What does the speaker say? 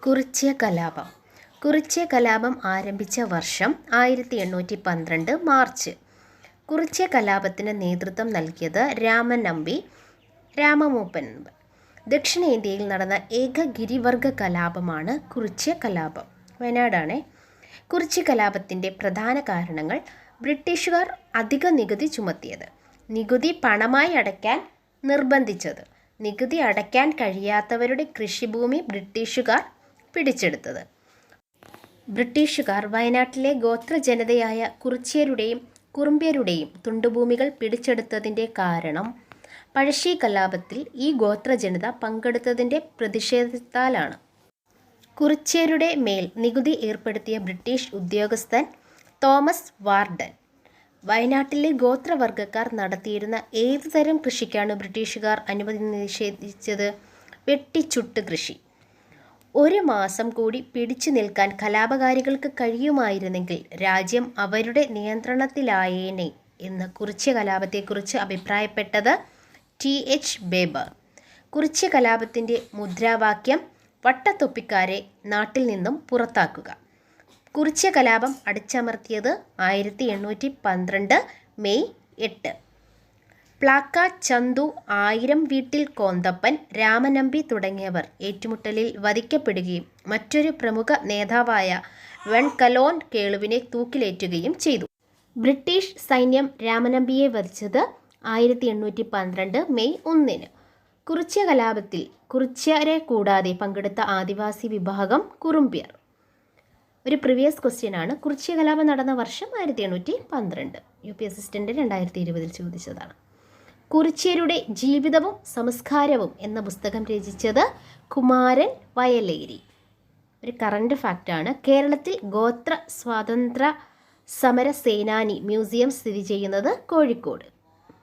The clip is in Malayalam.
കുറിച്യ കലാപം. കുറിച്യ കലാപം ആരംഭിച്ച വർഷം 1812 മാർച്ച്. കുറിച്യ കലാപത്തിന് നേതൃത്വം നൽകിയത് രാമനമ്പി രാമമൂപ്പൻ. ദക്ഷിണേന്ത്യയിൽ നടന്ന ഏക ഗിരിവർഗ കലാപമാണ് കുറിച്യ കലാപം. വയനാടാണ്. കുറിച്യ കലാപത്തിൻ്റെ പ്രധാന കാരണങ്ങൾ: ബ്രിട്ടീഷുകാർ അധിക നികുതി ചുമത്തിയത്, നികുതി പണമായി അടയ്ക്കാൻ നിർബന്ധിച്ചത്, നികുതി അടയ്ക്കാൻ കഴിയാത്തവരുടെ കൃഷിഭൂമി ബ്രിട്ടീഷുകാർ പിടിച്ചെടുത്തത്. ബ്രിട്ടീഷുകാർ വയനാട്ടിലെ ഗോത്രജനതയായ കുറിച്യരുടെയും കുറുമ്പ്യരുടെയും തുണ്ടുഭൂമികൾ പിടിച്ചെടുത്തതിൻ്റെ കാരണം പഴശ്ശി കലാപത്തിൽ ഈ ഗോത്രജനത പങ്കെടുത്തതിൻ്റെ പ്രതിഷേധത്താലാണ്. കുറിച്യരുടെ മേൽ നികുതി ഏർപ്പെടുത്തിയ ബ്രിട്ടീഷ് ഉദ്യോഗസ്ഥൻ തോമസ് വാർഡൻ വയനാട്ടിലെ ഗോത്രവർഗക്കാർ നടത്തിയിരുന്ന ഏതുതരം കൃഷിക്കാണ് ബ്രിട്ടീഷുകാർ അനുമതി നിഷേധിച്ചത്? വെട്ടിച്ചുട്ട് കൃഷി. ഒരു മാസം കൂടി പിടിച്ചു നിൽക്കാൻ കലാപകാരികൾക്ക് കഴിയുമായിരുന്നെങ്കിൽ രാജ്യം അവരുടെ നിയന്ത്രണത്തിലായേനെ എന്ന് കുറിച്യ കലാപത്തെക്കുറിച്ച് അഭിപ്രായപ്പെട്ടത് ടി.എച്ച്. ബേബർ. കുറിച്യ കലാപത്തിൻ്റെ മുദ്രാവാക്യം വട്ടത്തൊപ്പിക്കാരെ നാട്ടിൽ നിന്നും പുറത്താക്കുക. കുറിച്യ കലാപം അടിച്ചമർത്തിയത് 1812 മെയ് 8. പ്ലാക്ക ചന്തു, ആയിരം വീട്ടിൽ കോന്തപ്പൻ, രാമനമ്പി തുടങ്ങിയവർ ഏറ്റുമുട്ടലിൽ വധിക്കപ്പെടുകയും മറ്റൊരു പ്രമുഖ നേതാവായ വെൺകലോൻ കേളുവിനെ തൂക്കിലേറ്റുകയും ചെയ്തു. ബ്രിട്ടീഷ് സൈന്യം രാമനമ്പിയെ വധിച്ചത് 1812 മെയ് 1. കുറിച്യ കലാപത്തിൽ കുറിച്യരെ കൂടാതെ പങ്കെടുത്ത ആദിവാസി വിഭാഗം കുറുമ്പ്യർ. ഒരു പ്രീവിയസ് ക്വസ്റ്റ്യൻ ആണ്. കുറിച്യ കലാപം നടന്ന വർഷം 1812. UP അസിസ്റ്റൻ്റ് 2020 ചോദിച്ചതാണ്. കുറിച്യരുടെ ജീവിതവും സംസ്കാരവും എന്ന പുസ്തകം രചിച്ചത് കുമാരൻ വയലേരി. ഒരു കറണ്ട് ഫാക്റ്റാണ്. കേരളത്തിൽ ഗോത്ര സ്വാതന്ത്ര്യ സമര സേനാനി മ്യൂസിയം സ്ഥിതി ചെയ്യുന്നത് കോഴിക്കോട്.